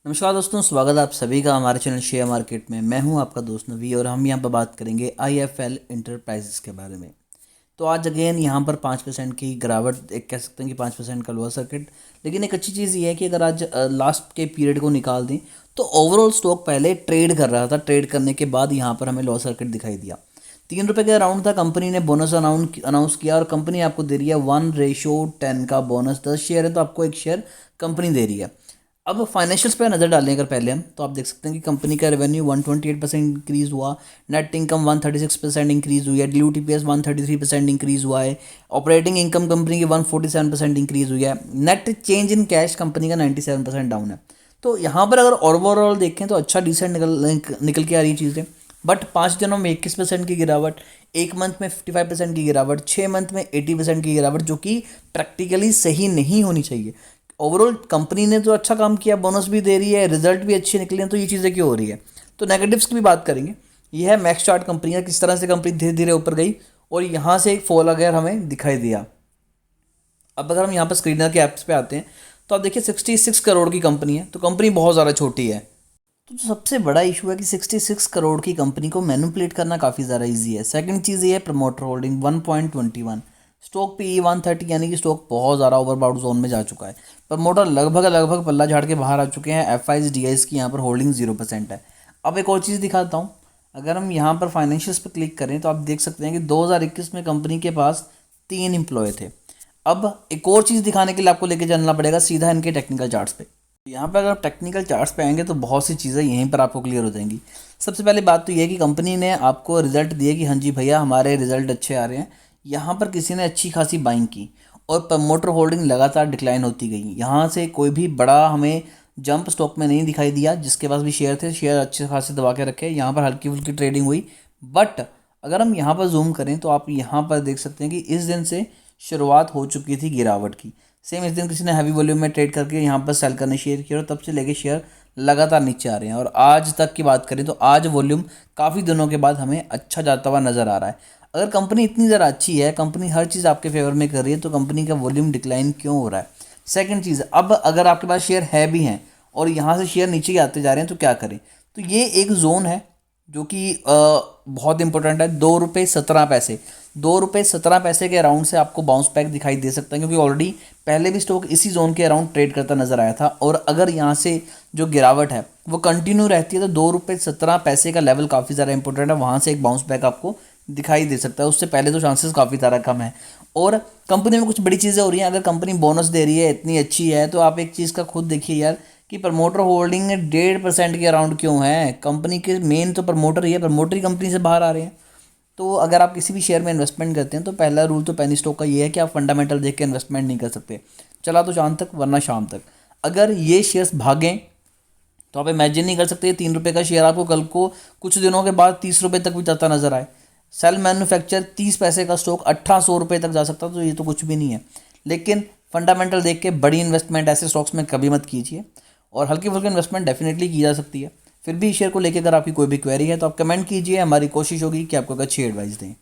नमस्कार दोस्तों, स्वागत है आप सभी का हमारे चैनल शेयर मार्केट में। मैं हूं आपका दोस्त नवी और हम यहां पर बात करेंगे आईएफएल इंटरप्राइजेस के बारे में। तो आज अगेन यहां पर 5% की गिरावट, एक कह सकते हैं कि 5% का लोअर सर्किट। लेकिन एक अच्छी चीज़ ये है कि अगर आज लास्ट के पीरियड को निकाल दें तो ओवरऑल स्टॉक पहले ट्रेड कर रहा था। ट्रेड करने के बाद यहाँ पर हमें लोअर सर्किट दिखाई दिया। 3 रुपये के अराउंड था। कंपनी ने बोनस अनाउंस किया और कंपनी आपको दे रही है 1:10 का बोनस। 10 शेयर है तो आपको एक शेयर कंपनी दे रही है। अब फाइनेंशियल्स पे नज़र डालें अगर पहले हम, तो आप देख सकते हैं कि कंपनी का रेवेन्यू 128% इंक्रीज़ हुआ, नेट इनकम 136% इंक्रीज़ हुई है, डिल्यूट ईपीएस 133% इंक्रीज़ हुआ है, ऑपरेटिंग इनकम कंपनी की 147% इंक्रीज़ हुई है, net change in cash company का 97% डाउन है। तो यहाँ पर अगर ओवरऑल देखें तो अच्छा डिसेंट निकल के आ रही चीज़ें। बट 5 दिनों में 21% की गिरावट, एक मंथ में 55% की गिरावट, 6 मंथ में 80% की गिरावट, जो कि प्रैक्टिकली सही नहीं होनी चाहिए। ओवरऑल कंपनी ने तो अच्छा काम किया, बोनस भी दे रही है, रिजल्ट भी अच्छे निकले हैं, तो ये चीज़ें क्यों हो रही है। तो नेगेटिव्स की भी बात करेंगे। ये है मैक्स चार्ट कंपनी का, किस तरह से कंपनी धीरे धीरे ऊपर गई और यहाँ से एक फॉल अगर हमें दिखाई दिया। अब अगर हम यहाँ पर स्क्रीनर के ऐप्स पे आते हैं तो आप देखिए 66 करोड़ की कंपनी है, तो कंपनी बहुत ज़्यादा छोटी है। तो जो सबसे बड़ा इशू है कि 66 करोड़ की कंपनी को मैनिपुलेट करना काफ़ी ज़्यादा इजी है। सेकंड चीज़ ये है प्रमोटर होल्डिंग 1.21, स्टॉक पी 130, यानी कि स्टॉक बहुत ज़्यादा ओवरबाउट जोन में जा चुका है। प्रमोटर लगभग पल्ला झाड़ के बाहर आ चुके हैं। एफ आई डी की यहाँ पर होल्डिंग 0% है। अब एक और चीज़ दिखाता हूँ। अगर हम यहाँ पर फाइनेंशियल्स पर क्लिक करें तो आप देख सकते हैं कि 2021 में कंपनी के पास 3 एम्प्लॉय थे। अब एक और चीज़ दिखाने के लिए आपको लेके चलना पड़ेगा सीधा इनके टेक्निकल चार्ट्स पे। यहाँ पे अगर आप टेक्निकल चार्ट्स पे आएंगे तो बहुत सी चीज़ें यहीं पर आपको क्लियर हो जाएंगी। सबसे पहले बात तो ये है कि कंपनी ने आपको रिजल्ट दिए कि हाँ जी भैया हमारे रिजल्ट अच्छे आ रहे हैं। यहाँ पर किसी ने अच्छी खासी बाइंग की और प्रमोटर होल्डिंग लगातार डिक्लाइन होती गई। यहाँ से कोई भी बड़ा हमें जंप स्टॉक में नहीं दिखाई दिया। जिसके पास भी शेयर थे, शेयर अच्छे खासे दबा के रखे। यहाँ पर हल्की फुल्की ट्रेडिंग हुई। बट अगर हम यहाँ पर जूम करें तो आप यहाँ पर देख सकते हैं कि इस दिन से शुरुआत हो चुकी थी गिरावट की। सेम इस दिन किसी ने हैवी वॉल्यूम में ट्रेड करके यहाँ पर सेल करने शेयर किया और तब से लेके शेयर लगातार नीचे आ रहे हैं। और आज तक की बात करें तो आज वॉल्यूम काफ़ी दिनों के बाद हमें अच्छा जाता हुआ नज़र आ रहा है। अगर कंपनी इतनी ज़रा अच्छी है, कंपनी हर चीज़ आपके फेवर में कर रही है, तो कंपनी का वॉल्यूम डिक्लाइन क्यों हो रहा है। सेकंड चीज़, अब अगर आपके पास शेयर है भी हैं और यहाँ से शेयर नीचे ही आते जा रहे हैं तो क्या करें। तो ये एक जोन है जो कि बहुत इंपॉर्टेंट है। 2 रुपये 17 पैसे, 2 रुपये 17 पैसे के अराउंड से आपको बाउंस बैक दिखाई दे सकता है, क्योंकि ऑलरेडी पहले भी स्टॉक इसी जोन के अराउंड ट्रेड करता नजर आया था। और अगर यहाँ से जो गिरावट है वो कंटिन्यू रहती है तो 2 रुपये 17 पैसे का लेवल काफ़ी ज़्यादा इंपॉर्टेंट है। वहाँ से एक बाउंस बैक आपको दिखाई दे सकता है। उससे पहले तो चांसेस काफ़ी ज़्यादा कम है। और कंपनी में कुछ बड़ी चीज़ें हो रही हैं। अगर कंपनी बोनस दे रही है, इतनी अच्छी है, तो आप एक चीज़ का खुद देखिए यार कि प्रमोटर होल्डिंग 1.5% के अराउंड क्यों है। कंपनी के मेन तो प्रमोटर ही है, प्रमोटर ही कंपनी से बाहर आ रहे हैं। तो अगर आप किसी भी शेयर में इन्वेस्टमेंट करते हैं तो पहला रूल तो पेनी स्टॉक का ये है कि आप फंडामेंटल देख के इन्वेस्टमेंट नहीं कर सकते। चला तो चांद तक वरना शाम तक। अगर ये शेयर्स भागें तो आप इमेजिन नहीं कर सकते 3 रुपये का शेयर आपको कल को कुछ दिनों के बाद 30 रुपये तक भी जाता नजर आए। सेल मैन्युफैक्चर 30 पैसे का स्टॉक 1800 रुपये तक जा सकता, तो ये तो कुछ भी नहीं है। लेकिन फंडामेंटल देख के बड़ी इन्वेस्टमेंट ऐसे स्टॉक्स में कभी मत कीजिए। और हल्की फुल्की इन्वेस्टमेंट डेफिनेटली की जा सकती है। फिर भी शेयर को लेकर अगर आपकी कोई भी क्वेरी है तो आप कमेंट कीजिए, हमारी कोशिश होगी कि आपको अच्छी एडवाइस दें।